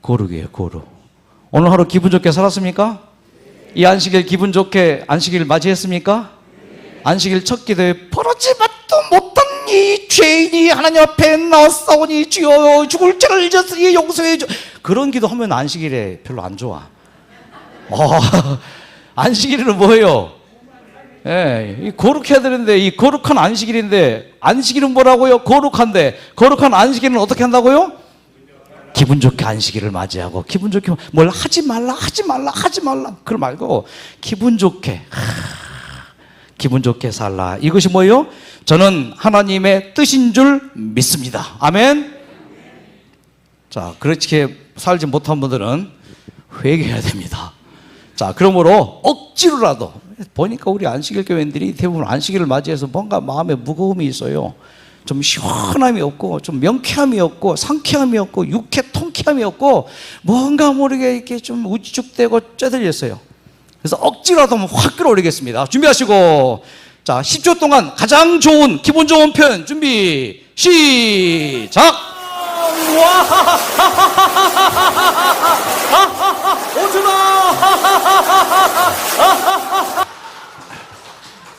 거룩이에요, 거룩. 오늘 하루 기분 좋게 살았습니까? 이 안식일 기분 좋게 안식일 맞이했습니까? 안식일 첫 기도에 버러지맛도 못한 이 죄인이 하나님 앞에 나왔사오니 주여 죽을 죄를 잊었으니 용서해 주. 그런 기도하면 안식일에 별로 안 좋아. 안식일은 뭐예요? 예, 이 거룩해야 되는데, 이 거룩한 안식일인데, 안식일은 뭐라고요? 거룩한데, 거룩한 안식일은 어떻게 한다고요? 기분 좋게 안식일을 맞이하고, 기분 좋게 뭘 하지 말라 그걸 말고 기분 좋게 기분 좋게 살라. 이것이 뭐예요? 저는 하나님의 뜻인 줄 믿습니다. 아멘. 자, 그렇게 살지 못한 분들은 회개해야 됩니다. 자, 그러므로 억지로라도, 보니까 우리 안식일 교회인들이 대부분 안식일을 맞이해서 뭔가 마음에 무거움이 있어요. 좀 시원함이 없고, 좀 명쾌함이 없고, 상쾌함이 없고, 유쾌 통쾌함이 없고, 뭔가 모르게 이렇게 좀 우직대고 쪼들렸어요. 그래서 억지로라도 확 끌어올리겠습니다. 준비하시고, 자, 10초 동안 가장 좋은, 기분 좋은 표현 준비, 시작!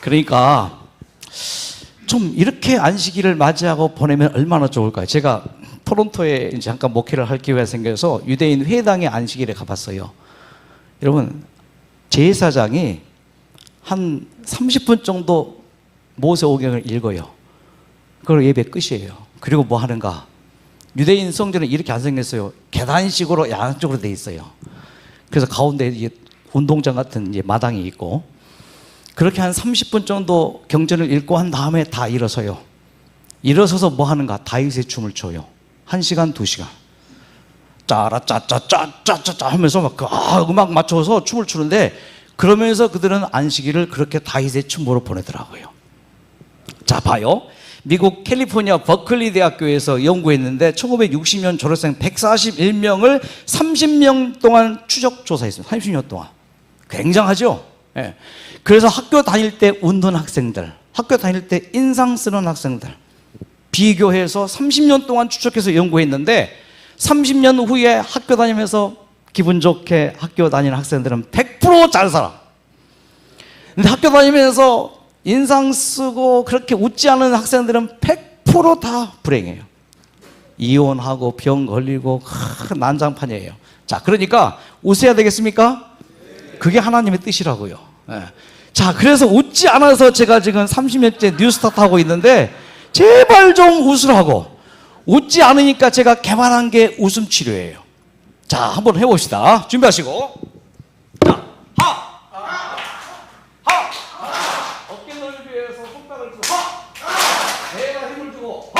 그러니까 좀 이렇게 안식일을 맞이하고 보내면 얼마나 좋을까요? 제가 토론토에 이제 잠깐 목회를 할 기회가 생겨서 유대인 회당의 안식일에 가봤어요. 여러분, 제사장이 한 30분 정도 모세오경을 읽어요. 그걸 예배 끝이에요. 그리고 뭐 하는가? 유대인 성전은 이렇게 안 생겼어요. 계단식으로 양쪽으로 돼 있어요. 그래서 가운데 이제 운동장 같은 이제 마당이 있고, 그렇게 한 30분 정도 경전을 읽고 한 다음에 다 일어서요. 일어서서 뭐 하는가? 다윗의 춤을 춰요. 1시간, 2시간. 짜라짜짜짜짜짜 하면서 막 음악 맞춰서 춤을 추는데, 그러면서 그들은 안식일을 그렇게 다윗의 춤으로 보내더라고요. 자, 봐요. 미국 캘리포니아 버클리 대학교에서 연구했는데 1960년 졸업생 141명을 30년 동안 추적 조사했습니다. 30년 동안. 굉장하죠? 예. 그래서 학교 다닐 때 웃는 학생들, 학교 다닐 때 인상 쓰는 학생들 비교해서 30년 동안 추적해서 연구했는데, 30년 후에 학교 다니면서 기분 좋게 학교 다니는 학생들은 100% 잘 살아. 근데 학교 다니면서 인상 쓰고 그렇게 웃지 않은 학생들은 100% 다 불행해요. 이혼하고 병 걸리고 난장판이에요. 자, 그러니까 웃어야 되겠습니까? 그게 하나님의 뜻이라고요. 예. 자, 그래서 웃지 않아서 제가 지금 30년째 뉴스타트 하고 있는데, 제발 좀 웃으라고. 웃지 않으니까 제가 개발한 게 웃음 치료예요. 자, 한번 해봅시다. 준비하시고, 자, 어깨를 위해서 손뼉을 주고, 배에다 힘을 주고,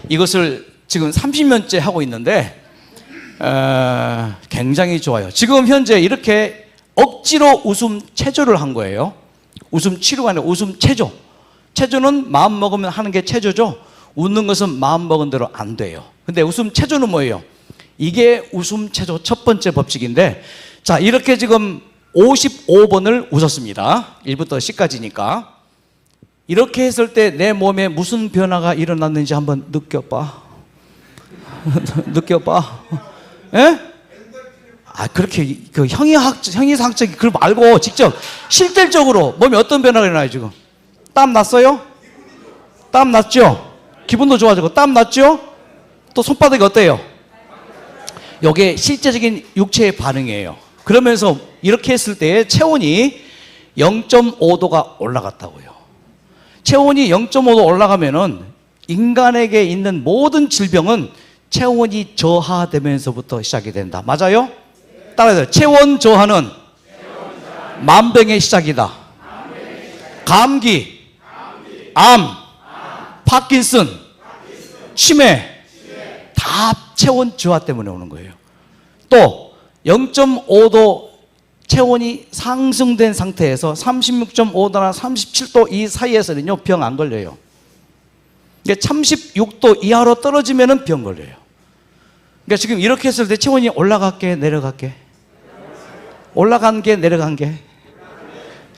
이것을 지금 30년째 하고 있는데 굉장히 좋아요. 지금 현재 이렇게 억지로 웃음 체조를 한 거예요. 웃음 치료가 아니라 웃음 체조. 체조는 마음 먹으면 하는 게 체조죠. 웃는 것은 마음 먹은 대로 안 돼요. 근데 웃음 체조는 뭐예요? 이게 웃음 체조 첫 번째 법칙인데, 자, 이렇게 지금 55번을 웃었습니다. 1부터 10까지니까. 이렇게 했을 때 내 몸에 무슨 변화가 일어났는지 한번 느껴봐. 느껴봐. 예? 아, 그렇게 그 형이상학적 그걸 말고 직접 실질적으로 몸에 어떤 변화가 일어나요 지금? 땀 났어요? 땀 났죠? 기분도 좋아지고 땀 났죠? 또 손바닥이 어때요? 이게 실제적인 육체의 반응이에요. 그러면서 이렇게 했을 때 체온이 0.5도가 올라갔다고요. 체온이 0.5도 올라가면은 인간에게 있는 모든 질병은 체온이 저하되면서부터 시작이 된다. 맞아요? 따라서 체온 저하는 만병의 시작이다. 감기, 암, 파킨슨, 치매 다 체온 저하 때문에 오는 거예요. 또 0.5도 체온이 상승된 상태에서 36.5도나 37도 이 사이에서는요 병 안 걸려요. 36도 이하로 떨어지면은 병 걸려요. 그러니까 지금 이렇게 했을 때 체온이 올라갈게 내려갈게? 올라간 게 내려간 게?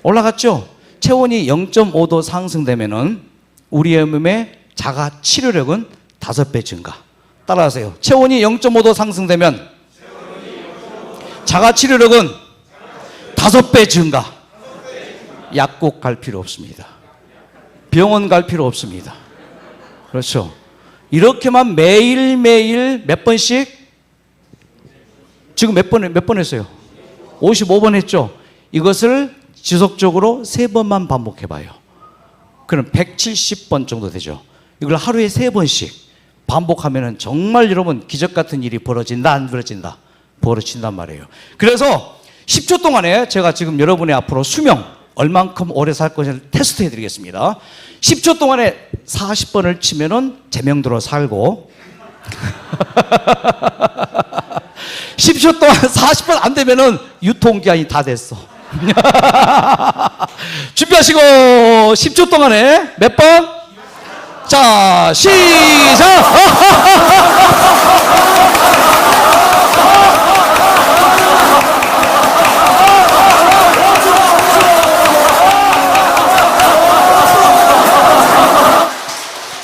올라갔죠? 체온이 0.5도 상승되면은 우리의 몸의 자가 치료력은 5배 증가. 따라하세요. 체온이 0.5도 상승되면 자가 치료력은 5배 증가. 약국 갈 필요 없습니다. 병원 갈 필요 없습니다. 그렇죠. 이렇게만 매일매일 몇 번씩? 지금 몇 번 했어요? 55번 했죠? 이것을 지속적으로 3번만 반복해봐요. 그럼 170번 정도 되죠. 이걸 하루에 3번씩 반복하면 정말 여러분 기적 같은 일이 벌어진다 안 벌어진다? 벌어진단 말이에요. 그래서 10초 동안에 제가 지금 여러분의 앞으로 수명 얼만큼 오래 살 것을 테스트해 드리겠습니다. 10초 동안에 40번을 치면은 제명도로 살고 10초 동안 40번 안 되면은 유통기한이 다 됐어. 준비하시고 10초 동안에 몇 번? 자, 시작!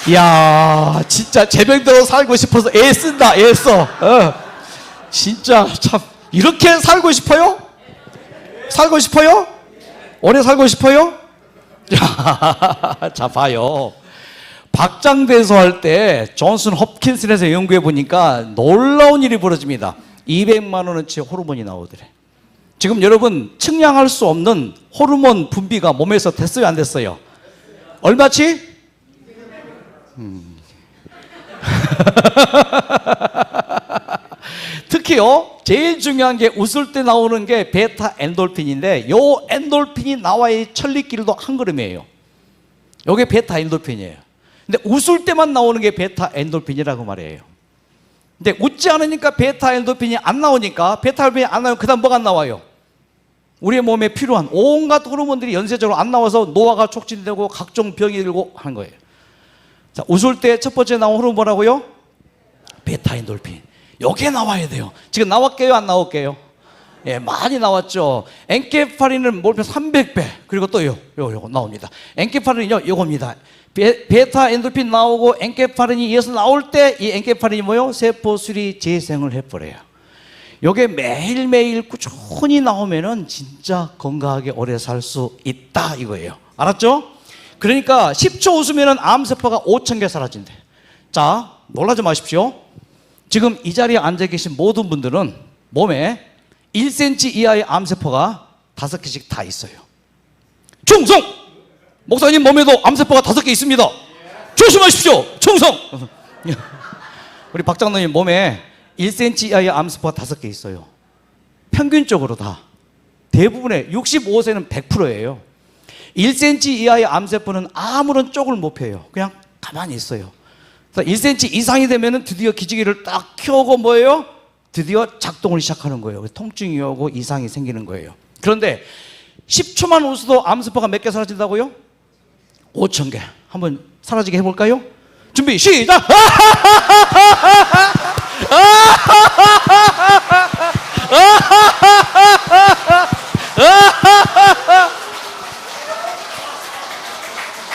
이야, 진짜 제명대로 살고 싶어서 애쓴다, 애써. 진짜 참 이렇게 살고 싶어요? 살고 싶어요? 오래 살고 싶어요? 자, 봐요. 박장대소 할 때 존슨 홉킨슨에서 연구해 보니까 놀라운 일이 벌어집니다. 200만 원어치 호르몬이 나오더래. 지금 여러분 측량할 수 없는 호르몬 분비가 몸에서 됐어요, 안 됐어요? 얼마치? 특히요 제일 중요한 게 웃을 때 나오는 게 베타 엔돌핀인데 요 엔돌핀이 나와야 천리길도 한 걸음이에요. 요게 베타 엔돌핀이에요. 근데 웃을 때만 나오는 게 베타 엔돌핀이라고 말이에요. 근데 웃지 않으니까 베타 엔돌핀이 안 나오니까 베타 엔돌핀이 안 나오면 그 다음 뭐가 안 나와요? 우리의 몸에 필요한 온갖 호르몬들이 연쇄적으로 안 나와서 노화가 촉진되고 각종 병이 들고 하는 거예요. 자, 웃을 때 첫 번째 나온 호르몬 뭐라고요? 베타 엔돌핀. 요게 나와야 돼요. 지금 나왔게요, 안 나올게요? 예, 많이 나왔죠. 엔케파린은 몰표 300배. 그리고 또 요거 나옵니다. 엔케파린은요, 요겁니다. 베타 엔돌핀 나오고 엔케파린이 이어서 나올 때 이 엔케파린이 뭐요? 세포 수리 재생을 해버려요. 요게 매일매일 꾸준히 나오면은 진짜 건강하게 오래 살 수 있다 이거예요. 알았죠? 그러니까 10초 웃으면은 암세포가 5,000개 사라진대. 자, 놀라지 마십시오. 지금 이 자리에 앉아 계신 모든 분들은 몸에 1cm 이하의 암세포가 5개씩 다 있어요. 충성! 목사님 몸에도 암세포가 5개 있습니다. 조심하십시오. 충성! 우리 박장로님 몸에 1cm 이하의 암세포가 5개 있어요. 평균적으로 다. 대부분의 65세는 100%예요. 1cm 이하의 암세포는 아무런 쪽을 못 펴요. 그냥 가만히 있어요. 1cm 이상이 되면 드디어 기지개를 딱 켜고 뭐예요? 드디어 작동을 시작하는 거예요. 통증이 오고 이상이 생기는 거예요. 그런데 10초만 웃어도 암세포가 몇 개 사라진다고요? 5,000개. 한번 사라지게 해볼까요? 준비 시작!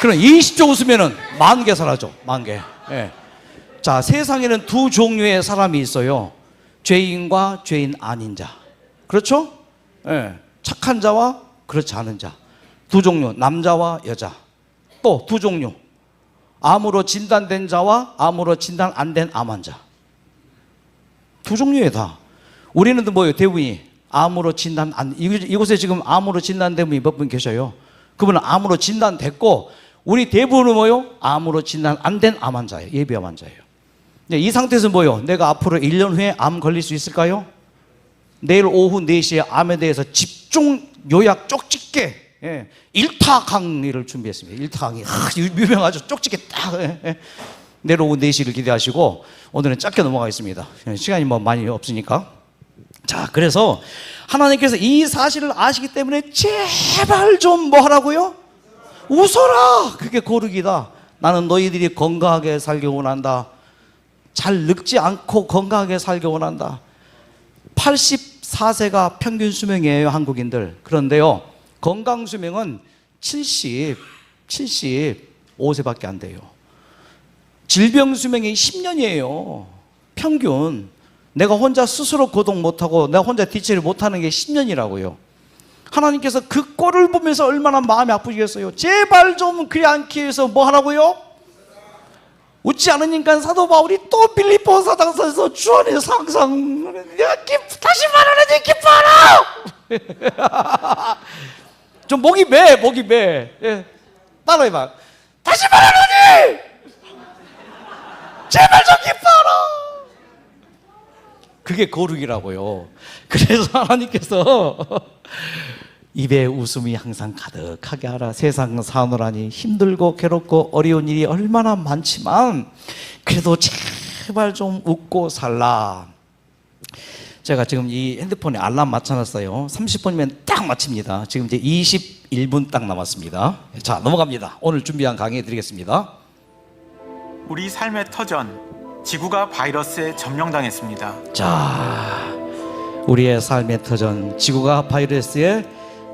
그럼 20초 웃으면은 10,000개 사라져. 10,000개. 예. 자, 세상에는 두 종류의 사람이 있어요. 죄인과 죄인 아닌 자. 그렇죠? 예. 착한 자와 그렇지 않은 자. 두 종류. 남자와 여자. 또 두 종류. 암으로 진단된 자와 암으로 진단 안 된 암 환자. 두 종류에 다. 우리는 뭐예요? 대부분이 암으로 진단 이곳에 지금 암으로 진단된 분이 몇 분 계셔요. 그분은 암으로 진단됐고, 우리 대부분은 뭐요? 암으로 진단 안 된 암 환자예요. 예비암 환자예요. 이 상태에서 뭐요? 내가 앞으로 1년 후에 암 걸릴 수 있을까요? 내일 오후 4시에 암에 대해서 집중 요약 쪽집게 1타 강의를 준비했습니다. 1타 강의. 유명하죠. 쪽집게 딱. 내일 오후 4시를 기대하시고 오늘은 짧게 넘어가겠습니다. 시간이 뭐 많이 없으니까. 자, 그래서 하나님께서 이 사실을 아시기 때문에 제발 좀 뭐 하라고요? 웃어라. 그게 고르기다. 나는 너희들이 건강하게 살기 원한다. 잘 늙지 않고 건강하게 살기 원한다. 84세가 평균 수명이에요, 한국인들. 그런데요, 건강 수명은 75세밖에 안 돼요. 질병 수명이 10년이에요. 평균. 내가 혼자 스스로 거동 못하고 내가 혼자 뒤처리 못하는 게 10년이라고요. 하나님께서 그 꼴을 보면서 얼마나 마음이 아프시겠어요. 제발 좀 그리 않기 위해서 뭐 하라고요? 웃지 않으니까 사도 바울이 또 빌립보 사당사에서 주 안에서 항상 내가 다시 말하느니 기뻐하라. 좀 목이 매. 따라해봐. 다시 말하느니 제발 좀 기뻐하라. 그게 거룩이라고요. 그래서 하나님께서 입에 웃음이 항상 가득하게 하라. 세상 사노라니 힘들고 괴롭고 어려운 일이 얼마나 많지만 그래도 제발 좀 웃고 살라. 제가 지금 이 핸드폰에 알람 맞춰놨어요. 30분이면 딱 마칩니다. 지금 이제 21분 딱 남았습니다. 자, 넘어갑니다. 오늘 준비한 강의 드리겠습니다. 우리 삶의 터전, 지구가 바이러스에 점령당했습니다. 자, 우리의 삶의 터전, 지구가 바이러스에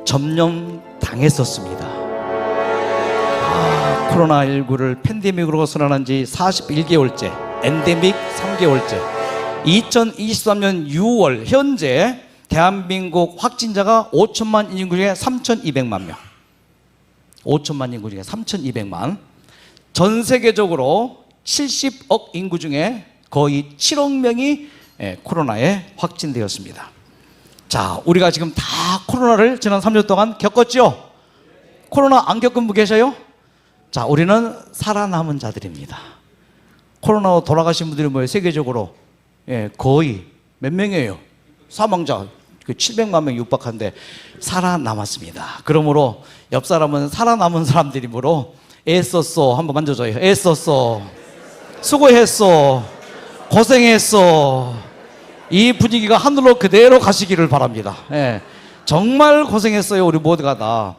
점령당했었습니다. 코로나19를 팬데믹으로 선언한 지 41개월째, 엔데믹 3개월째, 2023년 6월 현재 대한민국 확진자가 5천만 인구 중에 3,200만 명. 5천만 인구 중에 3,200만. 전 세계적으로 70억 인구 중에 거의 7억 명이 코로나에 확진되었습니다. 자, 우리가 지금 다 코로나를 지난 3년 동안 겪었죠? 코로나 안 겪은 분 계셔요? 자, 우리는 살아남은 자들입니다. 코로나로 돌아가신 분들이 뭐예요? 세계적으로 거의 몇 명이에요? 사망자 700만 명 육박한데 살아남았습니다. 그러므로 옆 사람은 살아남은 사람들이므로 애썼어 한번 만져줘요. 애썼어, 수고했어, 고생했어. 이 분위기가 하늘로 그대로 가시기를 바랍니다. 정말 고생했어요, 우리 모두가 다.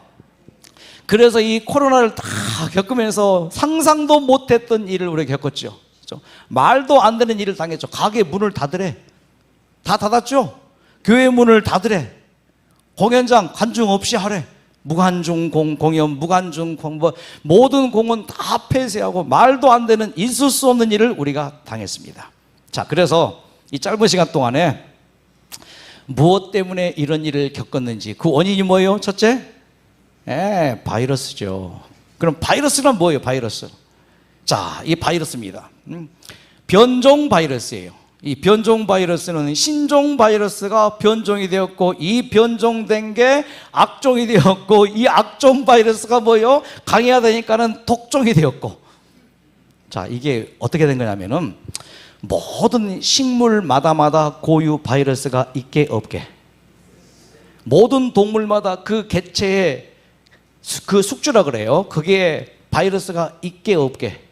그래서 이 코로나를 다 겪으면서 상상도 못했던 일을 우리가 겪었죠. 그렇죠? 말도 안 되는 일을 당했죠. 가게 문을 닫으래. 다 닫았죠. 교회 문을 닫으래. 공연장 관중 없이 하래. 무관중 공연, 무관중 공부, 모든 공은 다 폐쇄하고 말도 안 되는 있을 수 없는 일을 우리가 당했습니다. 자, 그래서 이 짧은 시간 동안에 무엇 때문에 이런 일을 겪었는지, 그 원인이 뭐예요? 첫째, 바이러스죠. 그럼 바이러스란 뭐예요? 바이러스. 자, 이 바이러스입니다. 변종 바이러스예요. 이 변종 바이러스는 신종 바이러스가 변종이 되었고, 이 변종된 게 악종이 되었고, 이 악종 바이러스가 뭐예요? 강해하다니까는 독종이 되었고. 자, 이게 어떻게 된 거냐면은 모든 식물마다마다 고유 바이러스가 있게 없게, 모든 동물마다 그 개체의 그 숙주라 그래요. 그게 바이러스가 있게 없게,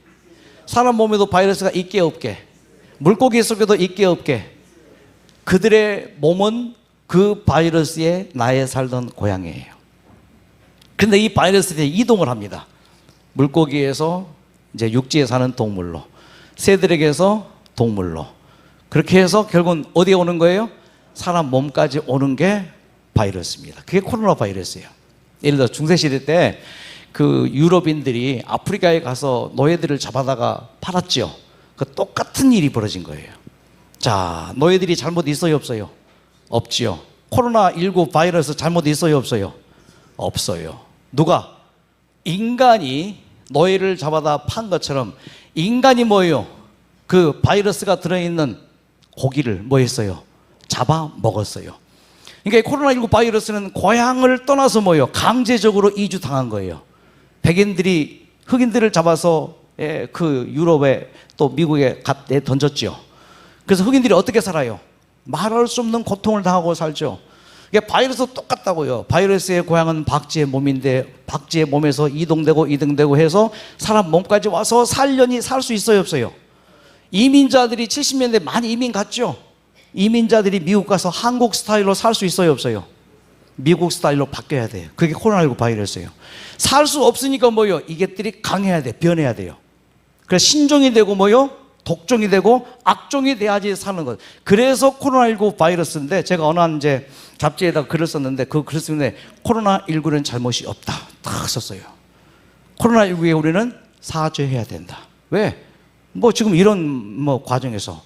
사람 몸에도 바이러스가 있게 없게, 물고기 속에도 있게 없게, 그들의 몸은 그 바이러스에 나에 살던 고향이에요. 근데 이 바이러스들이 이동을 합니다. 물고기에서 이제 육지에 사는 동물로, 새들에게서 동물로, 그렇게 해서 결국은 어디에 오는 거예요? 사람 몸까지 오는 게 바이러스입니다. 그게 코로나 바이러스예요. 예를 들어 중세시대 때 그 유럽인들이 아프리카에 가서 노예들을 잡아다가 팔았죠. 그 똑같은 일이 벌어진 거예요. 자, 노예들이 잘못 있어요, 없어요? 없지요. 코로나19 바이러스 잘못 있어요, 없어요? 없어요. 누가? 인간이 노예를 잡아다 판 것처럼 인간이 뭐예요? 그 바이러스가 들어있는 고기를 뭐 했어요? 잡아 먹었어요. 그러니까 코로나19 바이러스는 고향을 떠나서 뭐예요? 강제적으로 이주당한 거예요. 백인들이 흑인들을 잡아서 그 유럽에 또 미국에 던졌죠. 그래서 흑인들이 어떻게 살아요? 말할 수 없는 고통을 당하고 살죠. 이게 바이러스 똑같다고요. 바이러스의 고향은 박쥐의 몸인데 박쥐의 몸에서 이동되고 해서 사람 몸까지 와서 살려니 살 수 있어요, 없어요? 이민자들이 70년대 많이 이민 갔죠. 이민자들이 미국 가서 한국 스타일로 살 수 있어요, 없어요? 미국 스타일로 바뀌어야 돼요. 그게 코로나19 바이러스예요. 살 수 없으니까 뭐요? 이것들이 강해야 돼, 변해야 돼요. 그래서 신종이 되고 뭐요? 독종이 되고 악종이 돼야지 사는 것. 그래서 코로나19 바이러스인데 제가 어느 한 이제 잡지에다가 글을 썼는데 그 글을 쓰는데 코로나19는 잘못이 없다 딱 썼어요. 코로나19에 우리는 사죄해야 된다. 왜? 뭐 지금 이런 뭐 과정에서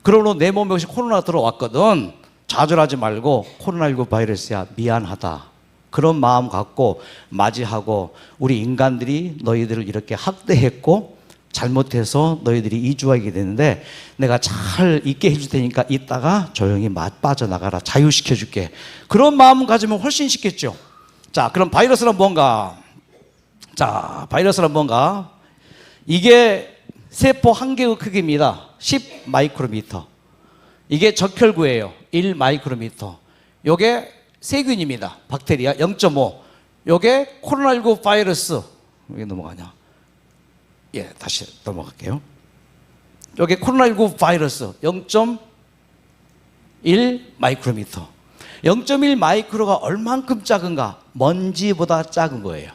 그러므로 내 몸에 혹시 코로나 들어왔거든 좌절하지 말고 코로나19 바이러스야 미안하다 그런 마음 갖고 맞이하고 우리 인간들이 너희들을 이렇게 학대했고 잘못해서 너희들이 이주하게 되는데 내가 잘 있게 해줄 테니까 이따가 조용히 빠져나가라 자유시켜 줄게 그런 마음 가지면 훨씬 쉽겠죠. 자, 그럼 바이러스란 뭔가? 자, 바이러스란 뭔가? 이게 세포 한 개의 크기입니다. 10 마이크로미터. 이게 적혈구예요. 1 마이크로미터. 요게 세균입니다. 박테리아 0.5. 요게 코로나19 바이러스. 왜 넘어가냐? 예, 다시 넘어갈게요. 여기 코로나19 바이러스 0.1 마이크로미터. 0.1 마이크로가 얼만큼 작은가? 먼지보다 작은 거예요.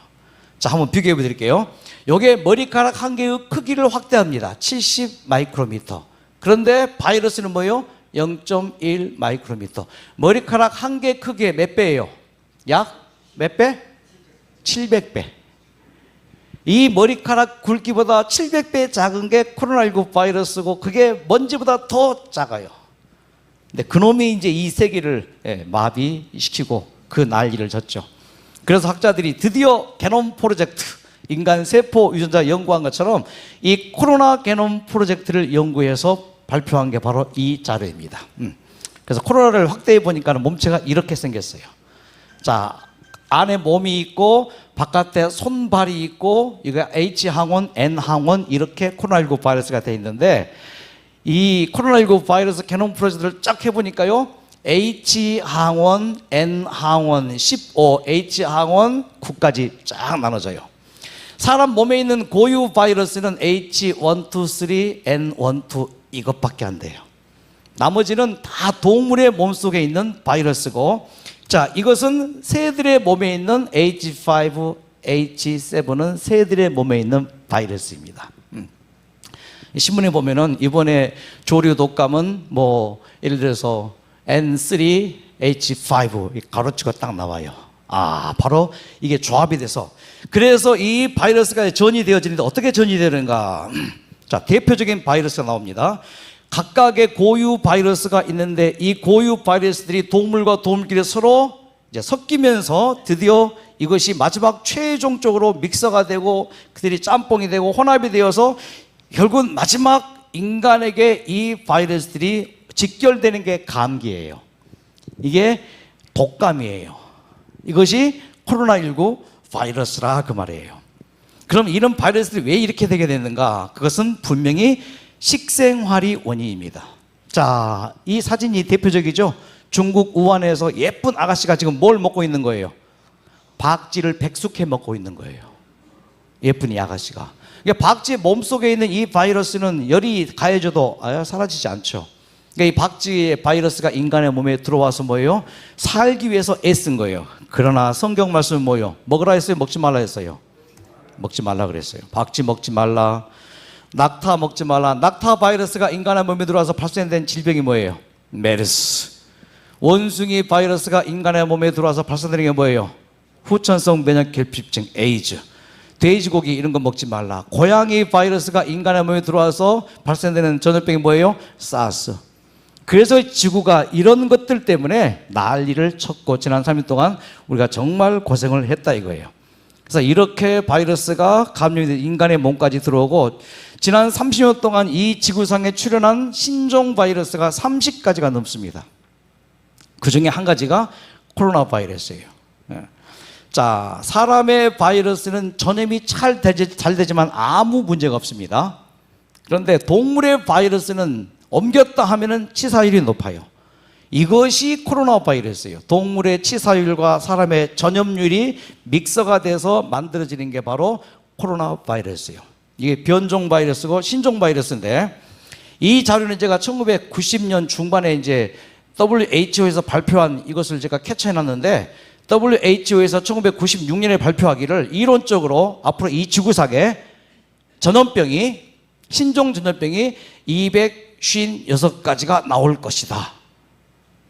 자, 한번 비교해 드릴게요. 이게 머리카락 한 개의 크기를 확대합니다. 70 마이크로미터. 그런데 바이러스는 뭐예요? 0.1 마이크로미터. 머리카락 한 개 크기의 몇 배예요? 약 몇 배? 700배. 이 머리카락 굵기보다 700배 작은 게 코로나19 바이러스고 그게 먼지보다 더 작아요. 근데 그놈이 이제 이 세계를 마비시키고 그 난리를 졌죠. 그래서 학자들이 드디어 게놈 프로젝트, 인간 세포 유전자 연구한 것처럼 이 코로나 게놈 프로젝트를 연구해서 발표한 게 바로 이 자료입니다. 그래서 코로나를 확대해 보니까 몸체가 이렇게 생겼어요. 자, 안에 몸이 있고 바깥에 손발이 있고 이거 H항원, N항원 이렇게 코로나19 바이러스가 되어 있는데 이 코로나19 바이러스 게놈 프로젝트를 쫙 해보니까요 H항원, N항원 15, H항원 9까지 쫙 나눠져요. 사람 몸에 있는 고유 바이러스는 H1, 2, 3, N1, 2 이것밖에 안 돼요. 나머지는 다 동물의 몸속에 있는 바이러스고 자, 이것은 새들의 몸에 있는 H5, H7은 새들의 몸에 있는 바이러스입니다. 신문에 보면은 이번에 조류 독감은 뭐 예를 들어서 N3, H5 가로치고 딱 나와요. 아, 바로 이게 조합이 돼서 그래서 이 바이러스가 전이되어지는데 어떻게 전이되는가? 자, 대표적인 바이러스가 나옵니다. 각각의 고유 바이러스가 있는데 이 고유 바이러스들이 동물과 동물끼리 서로 이제 섞이면서 드디어 이것이 마지막 최종적으로 믹서가 되고 그들이 짬뽕이 되고 혼합이 되어서 결국 마지막 인간에게 이 바이러스들이 직결되는 게 감기예요. 이게 독감이에요. 이것이 코로나19 바이러스라 그 말이에요. 그럼 이런 바이러스들이 왜 이렇게 되게 되는가? 그것은 분명히 식생활이 원인입니다. 자, 이 사진이 대표적이죠. 중국 우한에서 예쁜 아가씨가 지금 뭘 먹고 있는 거예요? 박쥐를 백숙해 먹고 있는 거예요. 예쁜 이 아가씨가. 박쥐의 몸속에 있는 이 바이러스는 열이 가해져도 사라지지 않죠. 그러니까 이 박쥐의 바이러스가 인간의 몸에 들어와서 뭐예요? 살기 위해서 애쓴 거예요. 그러나 성경 말씀은 뭐예요? 먹으라 했어요? 먹지 말라 했어요? 먹지 말라 그랬어요. 박쥐 먹지 말라. 낙타 먹지 말라. 낙타 바이러스가 인간의 몸에 들어와서 발생된 질병이 뭐예요? 메르스. 원숭이 바이러스가 인간의 몸에 들어와서 발생되는 게 뭐예요? 후천성 면역결핍증, 에이즈. 돼지고기 이런 거 먹지 말라. 고양이 바이러스가 인간의 몸에 들어와서 발생되는 전염병이 뭐예요? 사스. 그래서 지구가 이런 것들 때문에 난리를 쳤고 지난 3일 동안 우리가 정말 고생을 했다 이거예요. 그래서 이렇게 바이러스가 감염이 된 인간의 몸까지 들어오고 지난 30년 동안 이 지구상에 출현한 신종 바이러스가 30가지가 넘습니다. 그 중에 한 가지가 코로나 바이러스예요. 예. 자, 사람의 바이러스는 전염이 잘 되지만 아무 문제가 없습니다. 그런데 동물의 바이러스는 옮겼다 하면은 치사율이 높아요. 이것이 코로나 바이러스예요. 동물의 치사율과 사람의 전염률이 믹서가 돼서 만들어지는 게 바로 코로나 바이러스예요. 이게 변종 바이러스고 신종 바이러스인데, 이 자료는 제가 1990년 중반에 이제 WHO에서 발표한 이것을 제가 캡처해 놨는데, WHO에서 1996년에 발표하기를 이론적으로 앞으로 이 지구상에 전염병이, 신종 전염병이 256가지가 나올 것이다.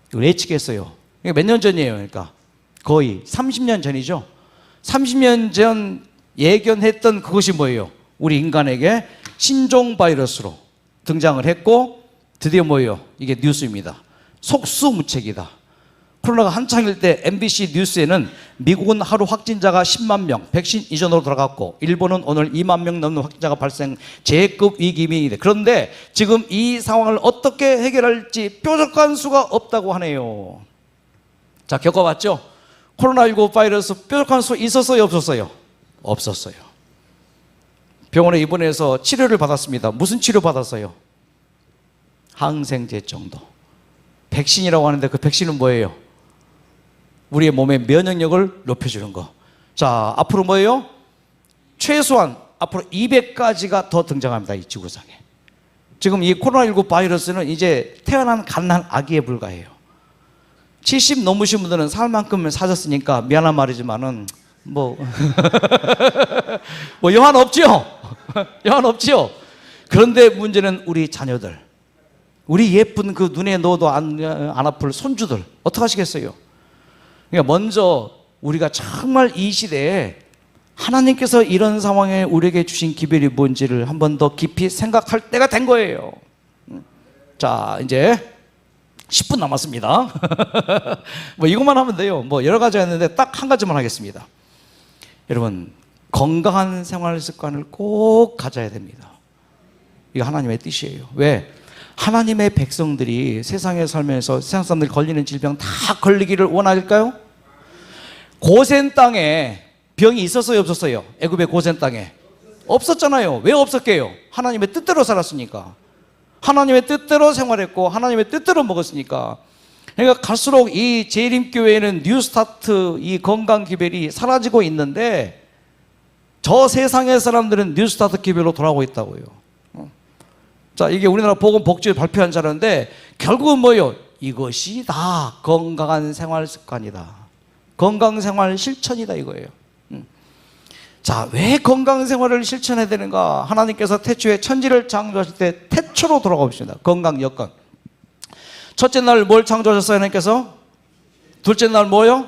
이걸 예측했어요. 몇 년 전이에요. 그러니까 거의 30년 전이죠. 30년 전 예견했던 그것이 뭐예요? 우리 인간에게 신종 바이러스로 등장을 했고, 드디어 뭐예요? 이게 뉴스입니다. 속수무책이다. 코로나가 한창일 때 MBC 뉴스에는 미국은 하루 확진자가 10만 명, 백신 이전으로 돌아갔고, 일본은 오늘 2만 명 넘는 확진자가 발생, 제급 위기입니다. 그런데 지금 이 상황을 어떻게 해결할지 뾰족한 수가 없다고 하네요. 자, 겪어봤죠? 코로나19 바이러스 뾰족한 수 있었어요, 없었어요? 없었어요. 병원에 입원해서 치료를 받았습니다. 무슨 치료 받았어요? 항생제 정도. 백신이라고 하는데 그 백신은 뭐예요? 우리의 몸의 면역력을 높여주는 거. 자, 앞으로 뭐예요? 최소한 앞으로 200가지가 더 등장합니다. 이 지구상에. 지금 이 코로나19 바이러스는 이제 태어난 갓난 아기에 불과해요. 70 넘으신 분들은 살 만큼은 사셨으니까 미안한 말이지만은 뭐 여한 없죠? 여한 없죠? 그런데 문제는 우리 자녀들, 우리 예쁜 그 눈에 넣어도 안 아플 손주들 어떻게 하시겠어요? 그러니까 먼저 우리가 정말 이 시대에 하나님께서 이런 상황에 우리에게 주신 기별이 뭔지를 한 번 더 깊이 생각할 때가 된 거예요. 자, 이제 10분 남았습니다. 뭐 이것만 하면 돼요. 뭐 여러 가지가 있는데 딱 한 가지만 하겠습니다. 여러분, 건강한 생활 습관을 꼭 가져야 됩니다. 이거 하나님의 뜻이에요. 왜? 하나님의 백성들이 세상에 살면서 세상 사람들이 걸리는 질병 다 걸리기를 원할까요? 고센 땅에 병이 있었어요, 없었어요? 애굽의 고센 땅에 없었잖아요. 왜 없었게요? 하나님의 뜻대로 살았으니까. 하나님의 뜻대로 생활했고 하나님의 뜻대로 먹었으니까. 그러니까 갈수록 이 재림교회에는 뉴스타트, 이 건강 기별이 사라지고 있는데, 저 세상의 사람들은 뉴스타트 기별로 돌아오고 있다고요. 자, 이게 우리나라 보건복지부 발표한 자료인데 결국은 뭐예요? 이것이 다 건강한 생활 습관이다. 건강생활 실천이다 이거예요. 자, 왜 건강생활을 실천해야 되는가? 하나님께서 태초에 천지를 창조하실 때 태초로 돌아가봅시다. 건강 여건. 첫째 날 뭘 창조하셨어요, 하나님께서? 둘째 날 뭐요?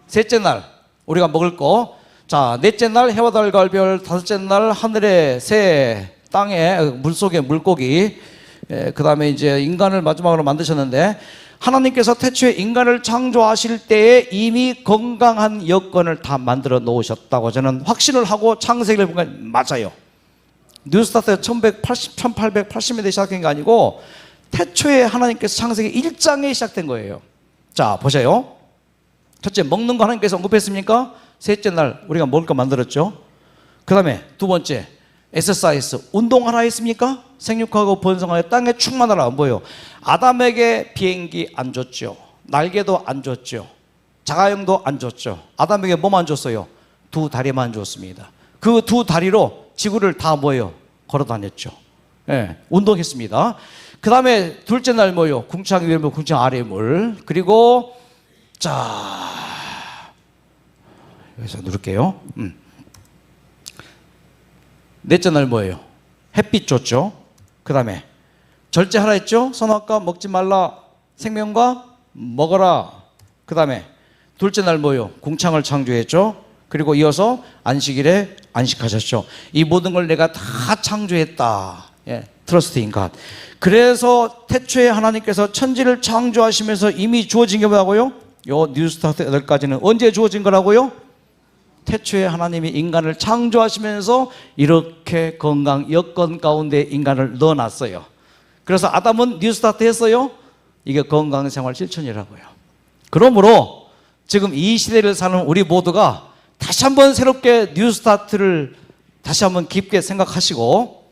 셋째 날 우리가 먹을 거. 자, 넷째 날 해와 달과 별, 다섯째 날 하늘의 새, 땅에 물속의 물고기, 그 다음에 이제 인간을 마지막으로 만드셨는데, 하나님께서 태초에 인간을 창조하실 때에 이미 건강한 여건을 다 만들어 놓으셨다고 저는 확신을 하고 창세기를 보면 맞아요. 뉴스타트 1880년대 시작된 게 아니고 태초에 하나님께서 창세기 1장에 시작된 거예요. 자, 보세요. 첫째, 먹는 거 하나님께서 언급했습니까? 셋째 날 우리가 먹을 거 만들었죠. 그 다음에 두 번째, 엑서사이즈, 운동하라 했습니까? 생육하고 번성하여 땅에 충만하라. 안 보여? 아담에게 비행기 안 줬죠. 날개도 안 줬죠. 자가용도 안 줬죠. 아담에게 뭐만 줬어요? 두 다리만 줬습니다. 그 두 다리로 지구를 다 뭐예요? 걸어 다녔죠. 예, 운동했습니다. 그 다음에 둘째 날 뭐예요? 궁창 위에 물, 궁창 아래에 물. 그리고 자, 여기서 누를게요. 넷째 날 뭐예요? 햇빛 줬죠. 그 다음에 절제하라 했죠. 선악과 먹지 말라, 생명과 먹어라. 그 다음에 둘째 날 뭐예요? 궁창을 창조했죠. 그리고 이어서 안식일에 안식하셨죠. 이 모든 걸 내가 다 창조했다. 예, 트러스트 인 갓. 그래서 태초에 하나님께서 천지를 창조하시면서 이미 주어진 게 뭐라고요? 요 뉴스타트 8가지는 언제 주어진 거라고요? 태초에 하나님이 인간을 창조하시면서 이렇게 건강 여건 가운데 인간을 넣어놨어요. 그래서 아담은 뉴스타트 했어요. 이게 건강생활 실천이라고요. 그러므로 지금 이 시대를 사는 우리 모두가 다시 한번 새롭게 뉴스타트를 다시 한번 깊게 생각하시고,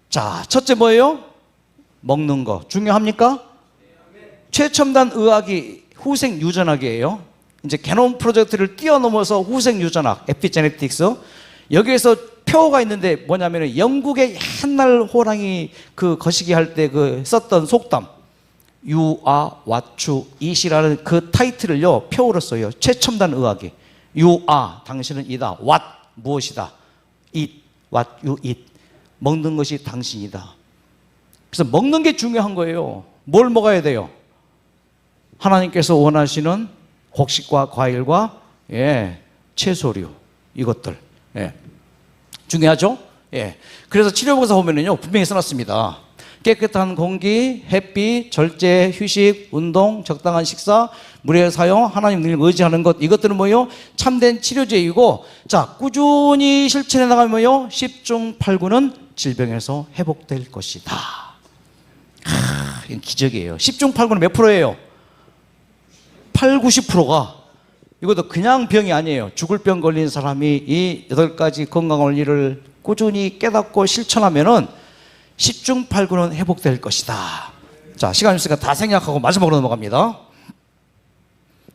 자, 첫째 뭐예요? 먹는 거. 중요합니까? 최첨단 의학이 후생 유전학이에요. 이제 게놈 프로젝트를 뛰어넘어서 후생 유전학, 에피제네틱스. 여기에서 표가 있는데 뭐냐면은 영국의 옛날 호랑이 그 거시기 할 때 그 썼던 속담. You are what you eat이라는 그 타이틀을요, 표로 써요. 최첨단 의학이. You are, 당신은 이다. What, 무엇이다. Eat, what you eat. 먹는 것이 당신이다. 그래서 먹는 게 중요한 거예요. 뭘 먹어야 돼요? 하나님께서 원하시는 곡식과 과일과 채소류, 이것들. 중요하죠? 그래서 치료봉사 보면은요, 분명히 써놨습니다. 깨끗한 공기, 햇빛, 절제, 휴식, 운동, 적당한 식사, 물의 사용, 하나님 늘 의지하는 것, 이것들은 뭐요? 참된 치료제이고, 자, 꾸준히 실천해 나가면 뭐요? 10중 8구는 질병에서 회복될 것이다. 이건 기적이에요. 10중 8구는 몇 프로예요? 8, 90%가. 이것도 그냥 병이 아니에요. 죽을 병 걸린 사람이 이 8가지 건강 원리를 꾸준히 깨닫고 실천하면은 10중 8구는 회복될 것이다. 자, 시간 있으니까 다 생략하고 마지막으로 넘어갑니다.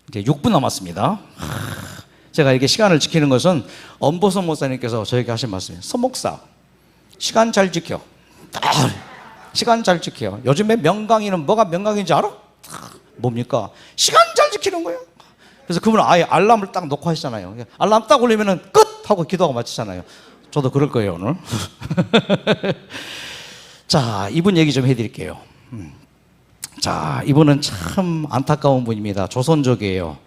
이제 6분 남았습니다. 제가 이렇게 시간을 지키는 것은 엄보선 목사님께서 저에게 하신 말씀이에요. 서목사, 시간 잘 지켜. 시간 잘 지켜. 요즘에 명강의는 뭐가 명강인지 알아? 뭡니까? 시간 잘 지키는 거예요. 그래서 그분은 아예 알람을 딱 놓고 하시잖아요. 알람 딱 올리면은 끝! 하고 기도하고 마치잖아요. 저도 그럴 거예요, 오늘. 자, 이분 얘기 좀 해드릴게요. 자, 이분은 참 안타까운 분입니다. 조선족이에요.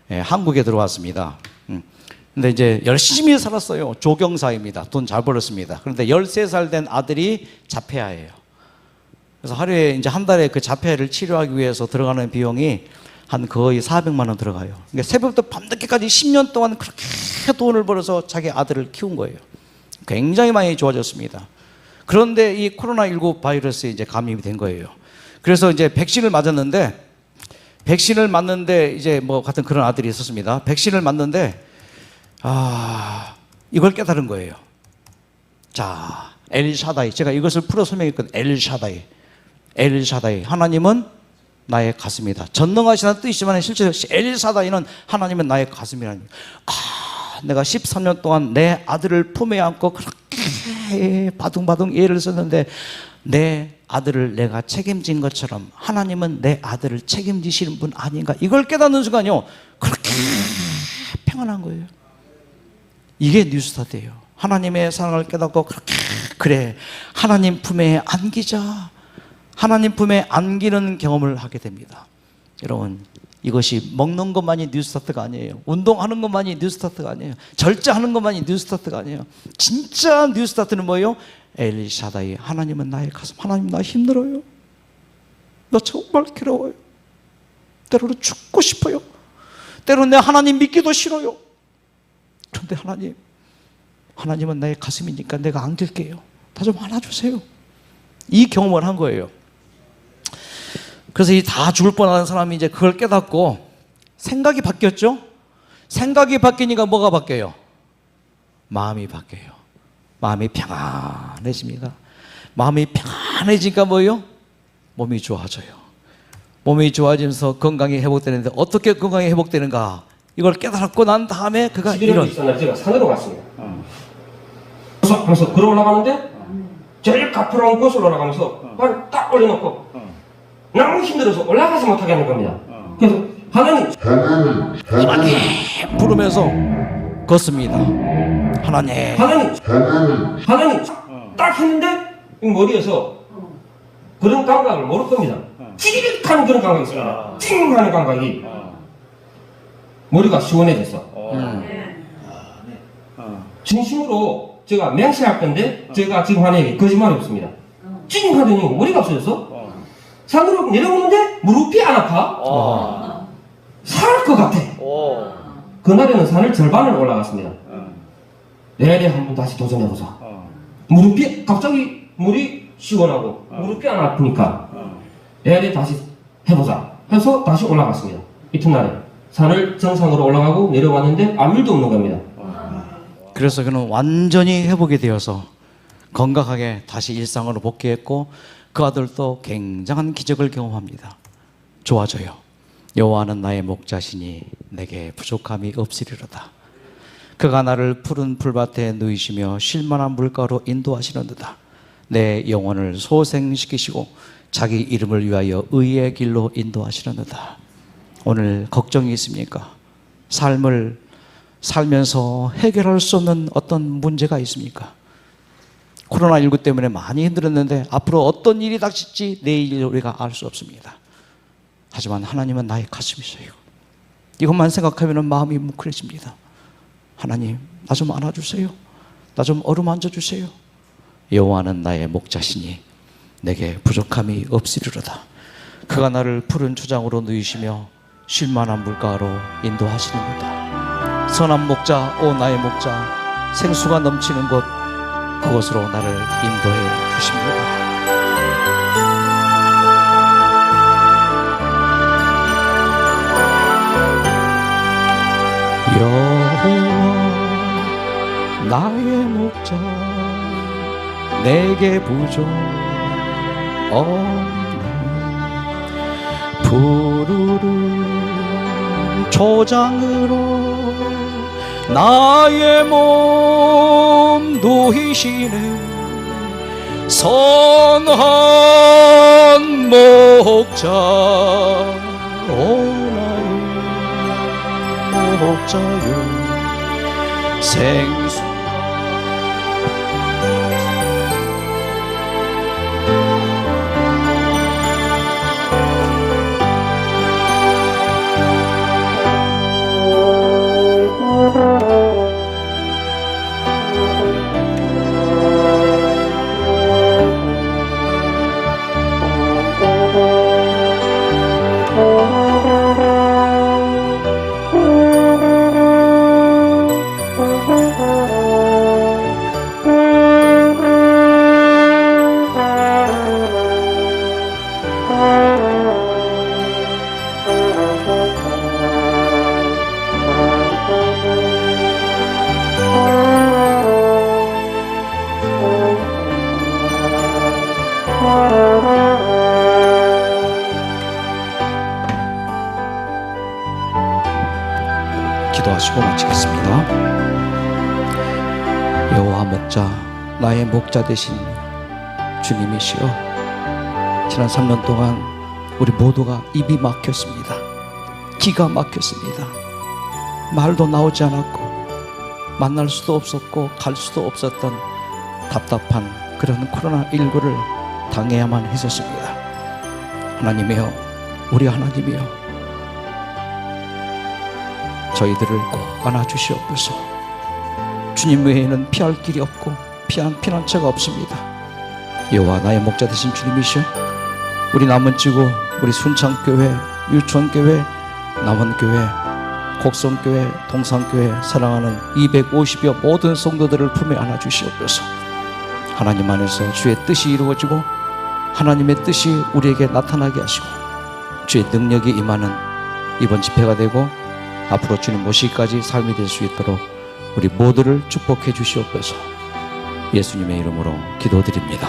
한국에 들어왔습니다. 근데 이제 열심히 살았어요. 조경사입니다. 돈 잘 벌었습니다. 그런데 13살 된 아들이 자폐아예요. 그래서 하루에 이제 한 달에 그 자폐아를 치료하기 위해서 들어가는 비용이 한 거의 400만 원 들어가요. 그러니까 새벽부터 밤늦게까지 10년 동안 그렇게 돈을 벌어서 자기 아들을 키운 거예요. 굉장히 많이 좋아졌습니다. 그런데 이 코로나19 바이러스에 이제 감염이 된 거예요. 그래서 이제 백신을 맞았는데 이제 뭐 같은 그런 아들이 있었습니다. 백신을 맞는데 이걸 깨달은 거예요. 자, 엘샤다이, 제가 이것을 풀어 설명했거든요. 엘샤다이, 하나님은 나의 가슴이다. 전능하시다는 뜻이지만 실제로 엘샤다이는 하나님은 나의 가슴이라는. 내가 13년 동안 내 아들을 품에 안고 그렇게 바둥바둥 애를 썼는데 내 아들을 내가 책임진 것처럼 하나님은 내 아들을 책임지시는 분 아닌가, 이걸 깨닫는 순간요, 그렇게 평안한 거예요. 이게 뉴스타트예요. 하나님의 사랑을 깨닫고 그렇게, 그래, 하나님 품에 안기자. 하나님 품에 안기는 경험을 하게 됩니다. 여러분, 이것이 먹는 것만이 뉴스타트가 아니에요. 운동하는 것만이 뉴스타트가 아니에요. 절제하는 것만이 뉴스타트가 아니에요. 진짜 뉴스타트는 뭐예요? 엘샤다이, 하나님은 나의 가슴. 하나님, 나 힘들어요. 나 정말 괴로워요. 때로는 죽고 싶어요. 때로는 내 하나님 믿기도 싫어요. 그런데 하나님은 나의 가슴이니까 내가 안길게요. 다 좀 안아주세요. 이 경험을 한 거예요. 그래서 이 다 죽을 뻔하는 사람이 이제 그걸 깨닫고 생각이 바뀌었죠? 생각이 바뀌니까 뭐가 바뀌어요? 마음이 바뀌어요. 마음이 평안해집니다. 마음이 평안해지니까 뭐예요? 몸이 좋아져요. 몸이 좋아지면서 건강이 회복되는데 어떻게 건강이 회복되는가? 이걸 깨달았고 난 다음에 그가 이런. 있었나 제가 산으로 갔습니다. 하면서 걸어 올라가는데 제일 가프로운 곳을 올라가면서 발을 딱 올려놓고 너무 힘들어서 올라가지 못하게 하는 겁니다. 그래서 하나님 부르면서 걷습니다. 하나님 딱 했는데 이 머리에서 그런 감각을 모를 겁니다. 찌릿하는 그런 감각이 있습니다. 찡 하는 감각이. 머리가 시원해졌어. 진심으로 제가 맹세할 건데 제가 지금 하는 거짓말이 없습니다. 찡 하더니 머리가 없어졌어. 산으로 내려오는데 무릎이 안 아파. 살 것 같아. 그날에는 산을 절반을 올라갔습니다. 내일에 한번 다시 도전해보자. 무릎이 갑자기 물이 시원하고 무릎이 안 아프니까 내일에 다시 해보자 해서 다시 올라갔습니다. 이튿날에 산을 정상으로 올라가고 내려왔는데 아무 일도 없는 겁니다. 그래서 그는 완전히 회복이 되어서 건강하게 다시 일상으로 복귀했고 그 아들도 굉장한 기적을 경험합니다. 좋아져요. 여호와는 나의 목자시니 내게 부족함이 없으리로다. 그가 나를 푸른 풀밭에 누이시며 쉴만한 물가로 인도하시는도다. 내 영혼을 소생시키시고 자기 이름을 위하여 의의 길로 인도하시는도다. 오늘 걱정이 있습니까? 삶을 살면서 해결할 수 없는 어떤 문제가 있습니까? 코로나19 때문에 많이 힘들었는데 앞으로 어떤 일이 닥칠지 내일 우리가 알 수 없습니다. 하지만 하나님은 나의 가슴이세요. 이것만 생각하면 마음이 뭉클해집니다. 하나님, 나 좀 안아주세요. 나 좀 어루만져 주세요. 여호와는 나의 목자시니 내게 부족함이 없으리로다. 그가 나를 푸른 초장으로 누이시며 쉴만한 물가로 인도하시는도다. 선한 목자, 오 나의 목자, 생수가 넘치는 곳, 그곳으로 나를 인도해 주십니다. 여호와 나의 목자, 내게 부족 없네. 푸르른 초장으로 나의 몸 누이시는 선한 목자, 오 나의 목자여, 생수 기도하시고 마치겠습니다. 여호와 목자, 나의 목자 되신 주님이시여, 지난 3년 동안 우리 모두가 입이 막혔습니다. 기가 막혔습니다. 말도 나오지 않았고 만날 수도 없었고 갈 수도 없었던 답답한 그런 코로나19를 당해야만 했었습니다. 하나님이여, 우리 하나님이여, 저희들을 꼭 안아주시옵소서. 주님 외에는 피할 길이 없고 피난처가 없습니다. 여호와 나의 목자 되신 주님이시여, 우리 남원지구, 우리 순창교회, 유치원교회, 남원교회, 곡성교회, 동산교회 사랑하는 250여 모든 성도들을 품에 안아주시옵소서. 하나님 안에서 주의 뜻이 이루어지고 하나님의 뜻이 우리에게 나타나게 하시고 주의 능력이 임하는 이번 집회가 되고 앞으로 주님 모시기까지 삶이 될 수 있도록 우리 모두를 축복해 주시옵소서. 예수님의 이름으로 기도드립니다.